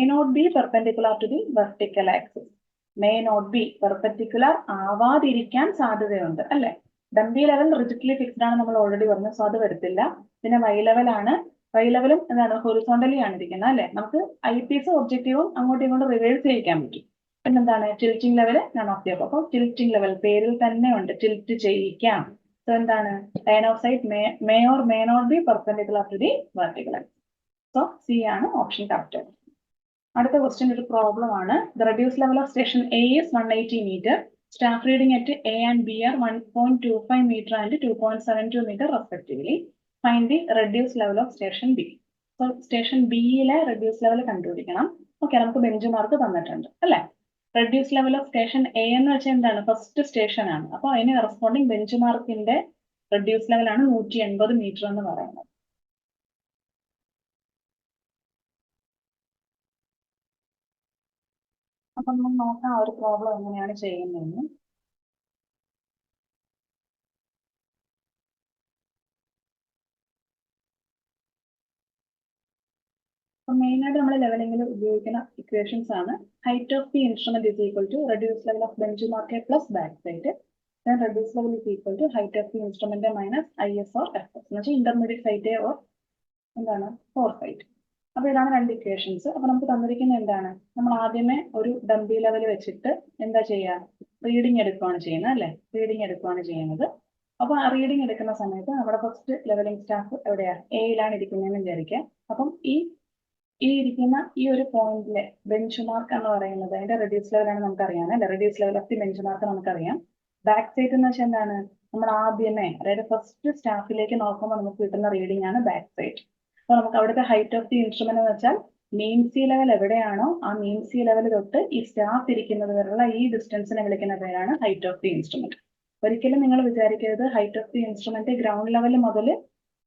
not be perpendicular to the vertical axis. May not be perpendicular ആവാതിരിക്കാൻ സാധ്യതയുണ്ട് അല്ലെ? ഡംബി ലെവൽ റിജിഡ്ലി ഫിക്സ്ഡ് ആണ് നമ്മൾ ഓൾറെഡി പറഞ്ഞു, സോ അത് വരത്തില്ല. പിന്നെ വൈ ലെവലാണ്. വൈ ലെവലും എന്താണ്? ഹൊറിസോണ്ടലി ആണ് ഇരിക്കുന്നത് അല്ലെ? നമുക്ക് ഐ പീസും ഒബ്ജക്റ്റീവും അങ്ങോട്ടും ഇങ്ങോട്ടും റിവേഴ്സ് ചെയ്യിക്കാൻ പറ്റും. പിന്നെന്താണ്? Tilting level none of the above. അപ്പോൾ ടിൽറ്റിംഗ് ലെവൽ പേരിൽ തന്നെ ഉണ്ട്, ടിൽറ്റ് ചെയ്യിക്കാം. സോ എന്താണ്? Line of sight may or may not be perpendicular to the vertical axis. So C ആണ് ഓപ്ഷൻ കറക്റ്റ്. അടുത്ത ക്വസ്റ്റ്യൻ ഒരു പ്രോബ്ലം ആണ്. The reduce level of station A is 180 meter. Staff reading at A and B are 1.25 meter and 2.72 meter respectively. Find the reduced level of station B. So station ബിയിലെ reduce level കണ്ടുപിടിക്കണം. Okay, നമുക്ക് bench mark തന്നിട്ടുണ്ട് അല്ലെ? Reduce level of station A എന്ന് വെച്ചാൽ എന്താണ്? First station ആണ്. അപ്പൊ അതിന് കറസ്പോണ്ടിങ് ബെഞ്ച് മാർക്കിന്റെ റെഡ്യൂസ് ലെവൽ ആണ് 180 മീറ്റർ എന്ന് പറയുന്നത്. അപ്പൊ നമ്മൾ നോക്കാം ആ ഒരു പ്രോബ്ലം എങ്ങനെയാണ് ചെയ്യുന്നതെന്ന്. അപ്പൊ മെയിൻ ആയിട്ട് നമ്മൾ ലെവലിംഗിൽ ഉപയോഗിക്കുന്ന ഇക്വേഷൻസ് ആണ്. Height of the instrument is equal to reduce level of bench mark plus back side. Then reduce level is equal to height of the instrument minus IS or FS. എന്ന് വെച്ചാൽ intermediate site or എന്താണ് four site. അപ്പൊ ഇതാണ് രണ്ട് equations. അപ്പൊ നമുക്ക് തന്നിരിക്കുന്നത് എന്താണ്? നമ്മൾ ആദ്യമേ ഒരു ഡംബി ലെവൽ വെച്ചിട്ട് എന്താ ചെയ്യുക? റീഡിങ് എടുക്കുകയാണ് ചെയ്യുന്നത് അല്ലെ? റീഡിങ് എടുക്കുകയാണ് ചെയ്യുന്നത്. അപ്പൊ ആ റീഡിങ് എടുക്കുന്ന സമയത്ത് നമ്മുടെ ഫസ്റ്റ് ലെവലിംഗ് സ്റ്റാഫ് എവിടെയാ? എയിലാണ് ഇരിക്കുന്നതെന്ന് വിചാരിക്കുക. അപ്പം ഈ ഇരിക്കുന്ന ഈ ഒരു പോയിന്റിലെ ബെഞ്ച് മാർക്ക് എന്ന് പറയുന്നത് അതിന്റെ റെഡ്യൂസ് ലെവലാണ് നമുക്കറിയാം അല്ലെ? Reduce level of the bench mark നമുക്കറിയാം. ബാക്ക് സൈഡ് എന്ന് വെച്ചാൽ എന്താണ്? നമ്മൾ ആദ്യമേ അതായത് ഫസ്റ്റ് സ്റ്റാഫിലേക്ക് നോക്കുമ്പോൾ നമുക്ക് കിട്ടുന്ന റീഡിംഗ് ആണ് ബാക്ക് സൈഡ്. അപ്പൊ നമുക്ക് അവിടുത്തെ ഹൈറ്റ് ഓഫ് ദി ഇൻസ്ട്രുമെന്റ് എന്ന് വെച്ചാൽ മീൻ സി ലെവൽ എവിടെയാണോ ആ മീൻ സി ലെവൽ തൊട്ട് ഈ സ്റ്റാഫ് ഇരിക്കുന്നത് വരെയുള്ള ഈ ഡിസ്റ്റൻസിനെ വിളിക്കുന്ന പേരാണ് ഹൈറ്റ് ഓഫ് ദി ഇൻസ്ട്രുമെന്റ്. ഒരിക്കലും നിങ്ങൾ വിചാരിക്കരുത് height of the instrument ground level മുതൽ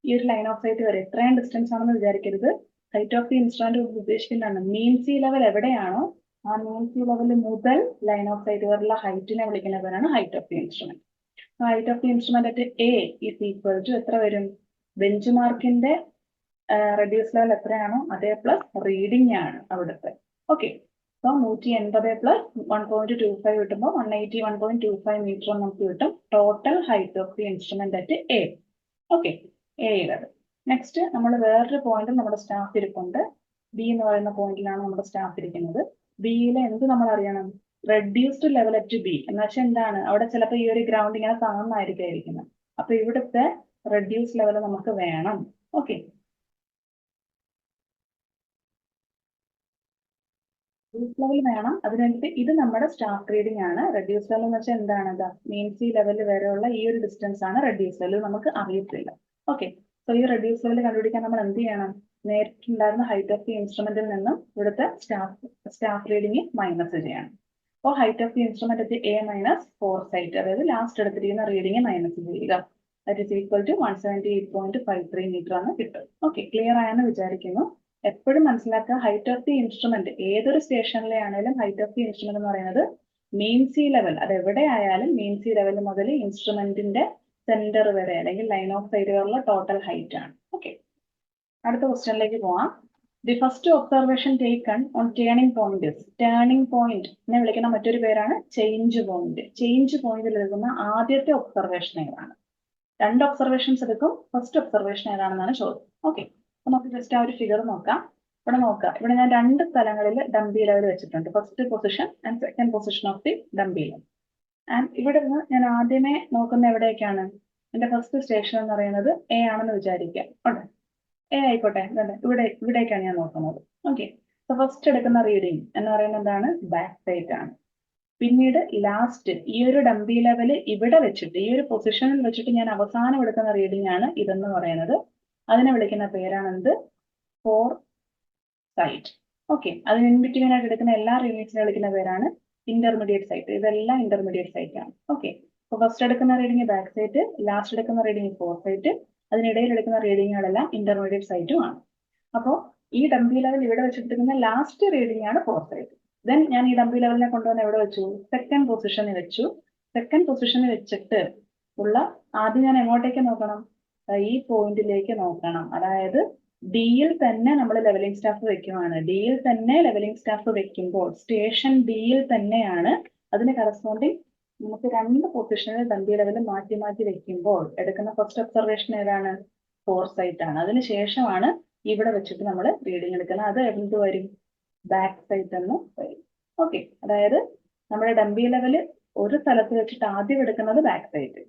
ഈ ഒരു ലൈൻ ഓഫ് സൈറ്റ് വരെ ഇത്രയും ഡിസ്റ്റൻസ് ആണെന്ന് വിചാരിക്കരുത്. ഹൈറ്റ് ഓഫ് ദി ഇൻസ്ട്രുമെന്റ് ഉദ്ദേശിക്കുന്നതാണ് മീൻ സി ലെവൽ എവിടെയാണോ ആ മീൻ സി ലെവൽ മുതൽ ലൈൻ ഓഫ് സൈറ്റ് വരെയുള്ള ഹൈറ്റിനെ വിളിക്കുന്ന പേരാണ് height of the instrument. Height of the instrument at A is equal to എത്ര വരും? ബെഞ്ച് മാർക്കിന്റെ റെഡ്യൂസ് ലെവൽ എത്രയാണോ അതേ പ്ലസ് റീഡിംഗ് ആണ് അവിടുത്തെ. ഓക്കെ, സോ 180 പ്ലസ് 1.25 കിട്ടുമ്പോൾ 180 1.25 മീറ്റർ നമുക്ക് കിട്ടും total height of the instrument at A. Okay, എയിലത്. നെക്സ്റ്റ് നമ്മൾ വേറൊരു പോയിന്റിൽ നമ്മുടെ സ്റ്റാഫ് ഇരിപ്പുണ്ട്. ബി എന്ന് പറയുന്ന പോയിന്റിലാണ് നമ്മുടെ സ്റ്റാഫ് ഇരിക്കുന്നത്. ബിയിലെ എന്ത് നമ്മൾ അറിയണം? റെഡ്യൂസ്ഡ് ലെവൽ അറ്റ് ബി എന്ന് വെച്ചാൽ എന്താണ്? അവിടെ ചിലപ്പോൾ ഈ ഒരു ഗ്രൗണ്ട് ഇങ്ങനെ താഴ്ന്നായിരിക്കും ഇരിക്കുന്നത്. അപ്പൊ ഇവിടുത്തെ റെഡ്യൂസ് ലെവൽ നമുക്ക് വേണം. ഓക്കെ, റെഡ്യൂസ് ലെവൽ വേണം. അതിനായിട്ട് ഇത് നമ്മുടെ സ്റ്റാഫ് റീഡിംഗ് ആണ്. റെഡ്യൂസ് ലെവൽ എന്ന് വെച്ചാൽ എന്താണ്? മീൻ സി ലെവൽ വരെയുള്ള ഈ ഒരു ഡിസ്റ്റൻസ് ആണ് റെഡ്യൂസ് ലെവൽ. നമുക്ക് അറിയത്തില്ല. ഓക്കെ, സോ ഈ റെഡ്യൂസ് ലെവൽ കണ്ടുപിടിക്കാൻ നമ്മൾ എന്ത് ചെയ്യണം? നേരിട്ടുണ്ടായിരുന്ന ഹൈറ്റ് ഓഫ് ദി ഇൻസ്ട്രുമെന്റിൽ നിന്നും ഇവിടുത്തെ സ്റ്റാഫ് റീഡിംഗ് മൈനസ് ചെയ്യണം. അപ്പോൾ ഹൈറ്റ് ഓഫ് ദി ഇൻസ്ട്രുമെന്റ് എത്തി എ മൈനസ് 4 സൈറ്റ്, അതായത് ലാസ്റ്റ് എടുത്തിരിക്കുന്ന റീഡിംഗ് മൈനസ് ചെയ്യുക. That is equal to 178.53 metre എന്ന് കിട്ടും. ഓക്കെ, ക്ലിയർ ആയെന്ന് വിചാരിക്കുന്നു. എപ്പോഴും മനസ്സിലാക്കുക, ഹൈറ്റ് ഓഫ് ദി ഇൻസ്ട്രുമെന്റ് ഏതൊരു സ്റ്റേഷനിലെ ആണെങ്കിലും ഹൈറ്റ് ഓഫ് ദി ഇൻസ്ട്രുമെന്റ് എന്ന് പറയുന്നത് മീൻ സി ലെവൽ, അത് എവിടെ ആയാലും മീൻ സി ലെവൽ മുതൽ ഇൻസ്ട്രുമെന്റിന്റെ സെന്റർ വരെ അല്ലെങ്കിൽ ലൈൻ ഓഫ് സൈറ്റ് വരെയുള്ള ടോട്ടൽ ഹൈറ്റ് ആണ്. ഓക്കെ, അടുത്ത ക്വസ്റ്റ്യനിലേക്ക് പോവാം. The first observation taken on turning point. Turning point എന്നെ വിളിക്കുന്ന മറ്റൊരു പേരാണ് ചേഞ്ച് പോയിന്റ്. ചേഞ്ച് പോയിന്റിൽ എടുക്കുന്ന ആദ്യത്തെ ഒബ്സർവേഷൻ ഏതാണ്? 2 ഒബ്സർവേഷൻസ് എടുക്കും. ഫസ്റ്റ് ഒബ്സർവേഷൻ ഏതാണെന്നാണ് ചോദ്യം. ഓക്കെ, അപ്പൊ നമുക്ക് ജസ്റ്റ് ആ ഒരു ഫിഗർ നോക്കാം. ഇവിടെ നോക്കാം, ഇവിടെ ഞാൻ 2 സ്ഥലങ്ങളിൽ ഡംബി ലെവൽ വെച്ചിട്ടുണ്ട്. First position and second position of the dumpy level. And ഇവിടെ നിന്ന് ഞാൻ ആദ്യമേ നോക്കുന്ന എവിടേക്കാണ്? എന്റെ ഫസ്റ്റ് സ്റ്റേഷൻ എന്ന് പറയുന്നത് എ ആണെന്ന് വിചാരിക്കാം. ഉണ്ട്, എ ആയിക്കോട്ടെ, ഇവിടേക്കാണ് ഞാൻ നോക്കുന്നത്. ഓക്കെ, സോ ഫസ്റ്റ് എടുക്കുന്ന റീഡിംഗ് എന്ന് പറയുന്നത് എന്താണ്? ബാക്ക് സൈഡ് ആണ്. പിന്നീട് ലാസ്റ്റ് ഈ ഒരു ഡംബി ലെവൽ ഇവിടെ വെച്ചിട്ട് ഈ ഒരു പൊസിഷനിൽ വെച്ചിട്ട് ഞാൻ അവസാനം എടുക്കുന്ന റീഡിംഗ് ആണ് ഇതെന്ന് പറയുന്നത്. അതിനെ വിളിക്കുന്ന പേരാണ് എന്ത്? Fore sight. ഓക്കെ, അതിന് ഇൻബിറ്റ്വീൻ ആയിട്ട് എടുക്കുന്ന എല്ലാ റീഡിങ്സിനെ വിളിക്കുന്ന പേരാണ് ഇന്റർമീഡിയറ്റ് സൈറ്റ്. ഇതെല്ലാം ഇന്റർമീഡിയറ്റ് സൈറ്റ് ആണ്. ഓക്കെ, അപ്പൊ ഫസ്റ്റ് എടുക്കുന്ന റീഡിംഗ് ബാക്ക് സൈറ്റ്, ലാസ്റ്റ് എടുക്കുന്ന റീഡിംഗ് ഫോർ സൈറ്റ്, അതിനിടയിൽ എടുക്കുന്ന റീഡിങ്ങുകളെല്ലാം ഇന്റർമീഡിയറ്റ് സൈറ്റും ആണ്. അപ്പോൾ ഈ ഡംബി ലെവൽ ഇവിടെ വെച്ചിട്ടിരിക്കുന്ന ലാസ്റ്റ് റീഡിംഗ് ആണ് ഫോർ സൈറ്റ്. ദെൻ ഞാൻ ഈ ഡംബി ലെവലിനെ കൊണ്ടുവന്ന് എവിടെ വെച്ചു? സെക്കൻഡ് പൊസിഷനിൽ വെച്ചു. സെക്കൻഡ് പൊസിഷനിൽ വെച്ചിട്ട് ഉള്ള ആദ്യം ഞാൻ എങ്ങോട്ടേക്ക് നോക്കണം? ഈ പോയിന്റിലേക്ക് നോക്കണം. അതായത് ഡിയിൽ തന്നെ നമ്മൾ ലെവലിംഗ് സ്റ്റാഫ് വെക്കുവാണ്. ഡിയിൽ തന്നെ ലെവലിംഗ് സ്റ്റാഫ് വെക്കുമ്പോൾ സ്റ്റേഷൻ ഡിയിൽ തന്നെയാണ് അതിന് കറസ്പോണ്ടിങ് നമുക്ക് 2 പൊസിഷനിൽ ഡംബി ലെവൽ മാറ്റി മാറ്റി വെക്കുമ്പോൾ എടുക്കുന്ന ഫസ്റ്റ് ഒബ്സർവേഷൻ ഏതാണ്? ഫോർ സൈറ്റ് ആണ്. അതിനുശേഷമാണ് ഇവിടെ വെച്ചിട്ട് നമ്മൾ റീഡിംഗ് എടുക്കുന്നത്. അത് എന്ത് വരും? ബാക്ക് സൈറ്റ് എന്ന് വരും. ഓക്കെ, അതായത് നമ്മുടെ ഡംബി ലെവൽ ഒരു സ്ഥലത്ത് വെച്ചിട്ട് ആദ്യം എടുക്കുന്നത് ബാക്ക് സൈറ്റ്,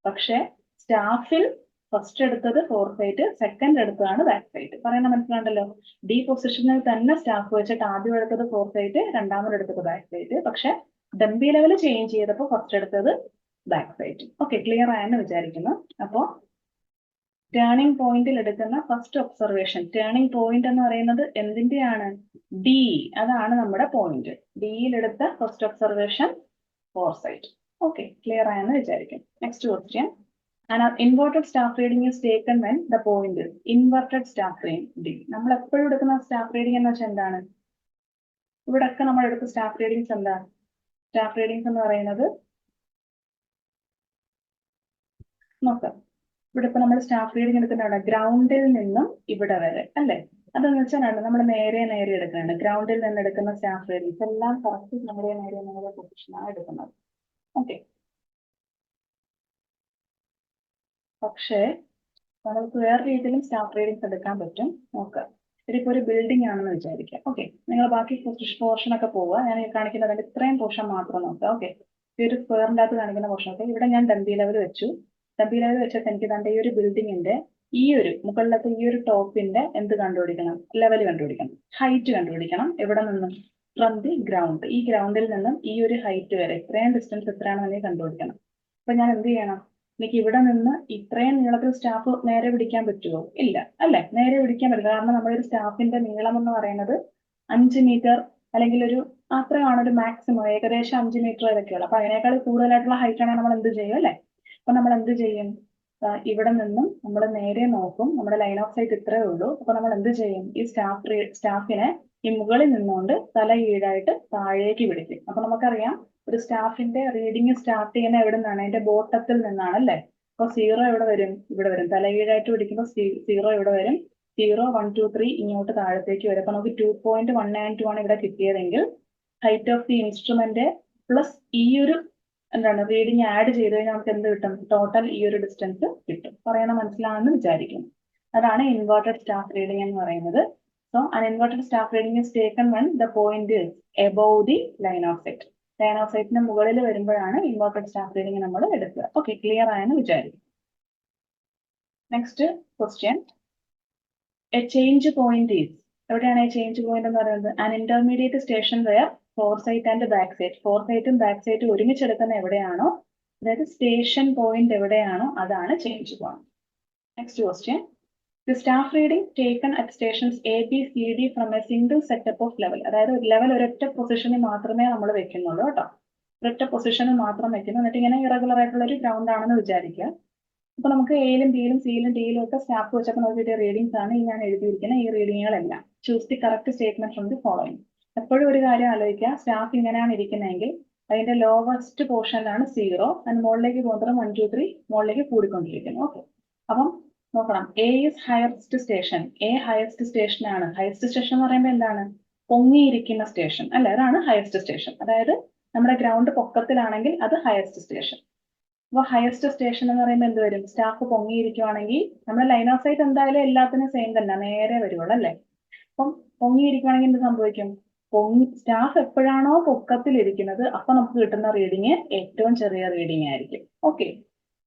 പക്ഷെ സ്റ്റാഫിൽ ഫസ്റ്റ് എടുത്തത് ഫോർ സൈറ്റ്, സെക്കൻഡ് എടുത്തതാണ് ബാക്ക് സൈറ്റ്. പറയുന്നത് മനസ്സിലാണ്ടല്ലോ? ഡി പൊസിഷനിൽ തന്നെ സ്റ്റാഫ് വെച്ചിട്ട് ആദ്യം എടുത്തത് ഫോർ സൈറ്റ്, രണ്ടാമത് എടുത്തത് ബാക്ക് സൈറ്റ്, പക്ഷെ ഡംബി ലെവൽ ചേഞ്ച് ചെയ്തപ്പോൾ ഫസ്റ്റ് എടുത്തത് ബാക്ക് സൈറ്റ്. ഓക്കെ, ക്ലിയർ ആയെന്ന് വിചാരിക്കുന്നു. അപ്പോ ടേണിംഗ് പോയിന്റിൽ എടുക്കുന്ന ഫസ്റ്റ് ഒബ്സർവേഷൻ, ടേണിംഗ് പോയിന്റ് എന്ന് പറയുന്നത് എന്തിന്റെയാണ്? ഡി, അതാണ് നമ്മുടെ പോയിന്റ്. ഡിയിൽ എടുത്ത first observation fore sight. Okay, clear ആയെന്ന് വിചാരിക്കും. Next question. An inverted staff reading is taken when the point is inverted staff reading D. നമ്മൾ എപ്പോഴും എടുക്കുന്ന സ്റ്റാഫ് റീഡിംഗ് എന്ന് വെച്ചാൽ എന്താണ്? ഇവിടെയൊക്കെ നമ്മൾ എടുക്കുന്ന സ്റ്റാഫ് റീഡിങ്സ് എന്താ? സ്റ്റാഫ് റീഡിങ്സ് എന്ന് പറയുന്നത് നോക്കാം. ഇവിടെ ഇപ്പൊ നമ്മൾ സ്റ്റാഫ് റീഡിംഗ് എടുക്കുന്നതാണ് ഗ്രൗണ്ടിൽ നിന്നും ഇവിടെ വരെ, അല്ലേ? അതെന്ന് വെച്ചാൽ നമ്മൾ നേരെ എടുക്കുന്നുണ്ട്. ഗ്രൗണ്ടിൽ നിന്ന് എടുക്കുന്ന സ്റ്റാഫ് റീഡിങ്സ് എല്ലാം കറക്റ്റ് നേരെ പൊസിഷനാണ് എടുക്കുന്നത്. ഓക്കെ, പക്ഷേ നമുക്ക് വേറെ രീതിയിലും സ്റ്റാഫ് റീഡിങ്സ് എടുക്കാൻ പറ്റും. നോക്കാം, ഇതിപ്പോ ഒരു ബിൽഡിംഗ് ആണെന്ന് വിചാരിക്കാം. ഓക്കെ, നിങ്ങൾ ബാക്കി പോർഷൻ ഒക്കെ പോവുക. ഞാൻ കാണിക്കുന്നത് അതിന്റെ ഇത്രയും പോർഷൻ മാത്രം നോക്കാം. ഓക്കെ, ഈ ഒരു സ്ക്വയറിന്റെ അകത്ത് കാണിക്കുന്ന പോർഷൻ. ഓക്കെ, ഇവിടെ ഞാൻ ഡംബി ലെവൽ വെച്ചു. ഡംബി ലെവൽ വെച്ചിട്ട് എനിക്ക് തന്റെ ഈ ഒരു ബിൽഡിങ്ങിന്റെ ഈ ഒരു മുകളിലത്തെ ഈ ഒരു ടോപ്പിന്റെ എന്ത് കണ്ടുപിടിക്കണം? ലെവൽ കണ്ടുപിടിക്കണം, ഹൈറ്റ് കണ്ടുപിടിക്കണം. എവിടെ നിന്നും? From the ground. ഈ ഗ്രൗണ്ടിൽ നിന്നും ഈ ഒരു ഹൈറ്റ് വരെ ഇത്രയും ഡിസ്റ്റൻസ് എത്രയാണെന്ന് കണ്ടുപിടിക്കണം. അപ്പൊ ഞാൻ എന്ത് ചെയ്യണം? എനിക്ക് ഇവിടെ നിന്ന് ഇത്രയും നീളത്തിൽ സ്റ്റാഫ് നേരെ പിടിക്കാൻ പറ്റുമോ? ഇല്ല, അല്ലെ? നേരെ പിടിക്കാൻ പറ്റില്ല. കാരണം നമ്മുടെ ഒരു സ്റ്റാഫിന്റെ നീളം എന്ന് പറയുന്നത് 5 മീറ്റർ അല്ലെങ്കിൽ ഒരു അത്രയാണ് ഒരു മാക്സിമം, ഏകദേശം 5 മീറ്റർ വരെയൊക്കെയുള്ളൂ. അപ്പൊ അതിനേക്കാൾ കൂടുതലായിട്ടുള്ള ഹൈറ്റ് ആണെങ്കിൽ നമ്മൾ എന്ത് ചെയ്യും? അല്ലെ? അപ്പൊ നമ്മൾ എന്ത് ചെയ്യും? ഇവിടെ നിന്നും നമ്മൾ നേരെ നോക്കും. നമ്മുടെ ലൈൻ ഓഫ് സൈറ്റ് ഇത്രേ ഉള്ളൂ. അപ്പൊ നമ്മൾ എന്ത് ചെയ്യും? ഈ സ്റ്റാഫിനെ ഈ മുകളിൽ നിന്നുകൊണ്ട് തല കീഴായിട്ട് താഴേക്ക് പിടിക്കും. അപ്പൊ നമുക്കറിയാം ഒരു സ്റ്റാഫിന്റെ റീഡിങ് സ്റ്റാർട്ട് ചെയ്യുന്ന എവിടെ നിന്നാണ്? അതിന്റെ ബോട്ടത്തിൽ നിന്നാണ്, അല്ലെ? അപ്പൊ 0 എവിടെ വരും? ഇവിടെ വരും. തലകീഴായിട്ട് പിടിക്കുമ്പോൾ 0 ഇവിടെ വരും. 0, 1, 2, 3 ഇങ്ങോട്ട് താഴത്തേക്ക് വരും. അപ്പൊ നമുക്ക് 2.192 ആണ് ഇവിടെ കിട്ടിയതെങ്കിൽ height of the instrument plus ഈ ഒരു എന്താണ് റീഡിങ് ആഡ് ചെയ്ത് കഴിഞ്ഞാൽ നമുക്ക് എന്ത് കിട്ടും? ടോട്ടൽ ഈ ഒരു ഡിസ്റ്റൻസ് കിട്ടും. പറയണ മനസ്സിലാണെന്ന് വിചാരിക്കുന്നു. അതാണ് ഇൻവേർട്ടഡ് സ്റ്റാഫ് റീഡിംഗ് എന്ന് പറയുന്നത്. So an inverted staff reading is taken when the point is above the line of sight. Line of സൈറ്റിന് മുകളിൽ വരുമ്പോഴാണ് ഇൻവേർട്ടഡ് സ്റ്റാഫ് റീഡിംഗ് നമ്മൾ എടുക്കുക. ഓക്കെ, ക്ലിയർ ആയെന്ന് വിചാരിക്കും. Next question. A change point is എവിടെയാണ് ഈ ചേഞ്ച് പോയിന്റ് എന്ന് പറയുന്നത്? An intermediate station where foresight and back sight. ഫോർസൈറ്റും ബാക്ക് സൈറ്റും ഒരുമിച്ചെടുക്കുന്ന എവിടെയാണോ, അതായത് സ്റ്റേഷൻ പോയിന്റ് എവിടെയാണോ അതാണ് change point. Next question. The staff reading taken at stations A B C D from a single setup of level. അതായത് level ഒരൊറ്റ പൊസിഷനിൽ മാത്രമേ നമ്മൾ വെക്കുന്നുള്ളൂ കേട്ടോ. ഒരൊറ്റ പൊസിഷനിൽ മാത്രം വെക്കുന്നു. എന്നിട്ട് ഇങ്ങനെ ഇറഗുലർ ആയിട്ടുള്ള ഒരു ഗ്രൗണ്ട് ആണെന്ന് വിചാരിക്കുക. അപ്പൊ നമുക്ക് എയിലും ബിയിലും സിയിലും ഡിയിലും ഒക്കെ സ്റ്റാഫ് വെച്ചപ്പോൾ നമുക്ക് കിട്ടിയ റീഡിങ്സ് ആണ് ഈ ഞാൻ എഴുതിയിരിക്കുന്ന ഈ റീഡിങ്ങുകളെല്ലാം. Choose the correct statement from the following. എപ്പോഴും ഒരു കാര്യം ആലോചിക്കുക, സ്റ്റാഫ് ഇങ്ങനെയാണ് ഇരിക്കുന്നതെങ്കിൽ അതിന്റെ ലോവസ്റ്റ് പോർഷനിലാണ് 0 ആൻഡ് മുകളിലേക്ക് പോകുന്നത് 1 2 3 മുകളിലേക്ക് കൂടിക്കൊണ്ടിരിക്കുന്നു. ഓക്കെ, അപ്പം നോക്കണം. A is highest station. A highest station ആണ്. ഹയസ്റ്റ് സ്റ്റേഷൻ എന്ന് പറയുമ്പോൾ എന്താണ്? പൊങ്ങിയിരിക്കുന്ന സ്റ്റേഷൻ അല്ലെ, അതാണ് ഹയസ്റ്റ് സ്റ്റേഷൻ. അതായത് നമ്മുടെ ഗ്രൗണ്ട് പൊക്കത്തിലാണെങ്കിൽ അത് ഹയസ്റ്റ് സ്റ്റേഷൻ. അപ്പൊ ഹയസ്റ്റ് സ്റ്റേഷൻ എന്ന് പറയുമ്പോൾ എന്ത് വരും? സ്റ്റാഫ് പൊങ്ങിയിരിക്കുവാണെങ്കിൽ നമ്മുടെ ലൈൻ ഓഫ് സൈറ്റ് എന്തായാലും എല്ലാത്തിനും സെയിം തന്നെ, നേരെ വരുവുള്ളൂ അല്ലേ. അപ്പം പൊങ്ങിയിരിക്കുവാണെങ്കിൽ എന്ത് സംഭവിക്കും? സ്റ്റാഫ് എപ്പോഴാണോ പൊക്കത്തിലിരിക്കുന്നത് അപ്പൊ നമുക്ക് കിട്ടുന്ന റീഡിങ് ഏറ്റവും ചെറിയ റീഡിങ് ആയിരിക്കും. ഓക്കെ,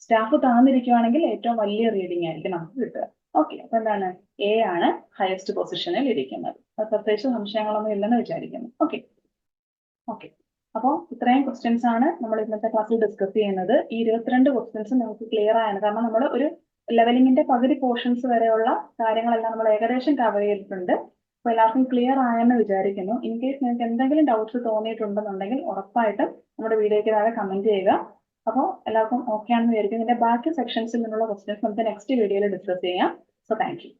സ്റ്റാഫ് താന്നിരിക്കുവാണെങ്കിൽ ഏറ്റവും വലിയ റീഡിങ് ആയിരിക്കും നമുക്ക് കിട്ടുക. ഓക്കെ, അപ്പൊ എന്താണ്? എ ആണ് ഹയസ്റ്റ് പൊസിഷനിൽ ഇരിക്കുന്നത്. അപ്പൊ പ്രത്യേകിച്ച് സംശയങ്ങളൊന്നും ഇല്ലെന്ന് വിചാരിക്കുന്നു. ഓക്കെ ഓക്കെ, അപ്പോൾ ഇത്രയും ക്വസ്റ്റ്യൻസ് ആണ് നമ്മൾ ഇന്നത്തെ ക്ലാസ്സിൽ ഡിസ്കസ് ചെയ്യുന്നത്. ഈ 22 ക്വസ്റ്റ്യൻസ് നമുക്ക് ക്ലിയർ ആയാണ്. കാരണം നമ്മൾ ഒരു ലെവലിംഗിന്റെ പകുതി പോർഷൻസ് വരെയുള്ള കാര്യങ്ങളെല്ലാം നമ്മൾ ഏകദേശം കവർ ചെയ്തിട്ടുണ്ട്. അപ്പോൾ എല്ലാവർക്കും ക്ലിയർ ആയെന്ന് വിചാരിക്കുന്നു. ഇൻ കേസ് നിങ്ങൾക്ക് എന്തെങ്കിലും ഡൗട്ട്സ് തോന്നിയിട്ടുണ്ടെന്നുണ്ടെങ്കിൽ ഉറപ്പായിട്ടും നമ്മുടെ വീഡിയോയ്ക്ക് താഴെ കമന്റ് ചെയ്യുക. അപ്പോൾ എല്ലാവർക്കും ഓക്കെ ആണെന്ന് വിചാരിക്കുന്നു. ഇതിന്റെ ബാക്കി സെക്ഷൻസിൽ നിന്നുള്ള ക്വസ്റ്റ്യൻസ് നമുക്ക് നെക്സ്റ്റ് വീഡിയോയിൽ ഡിസ്കസ് ചെയ്യാം. So thank you.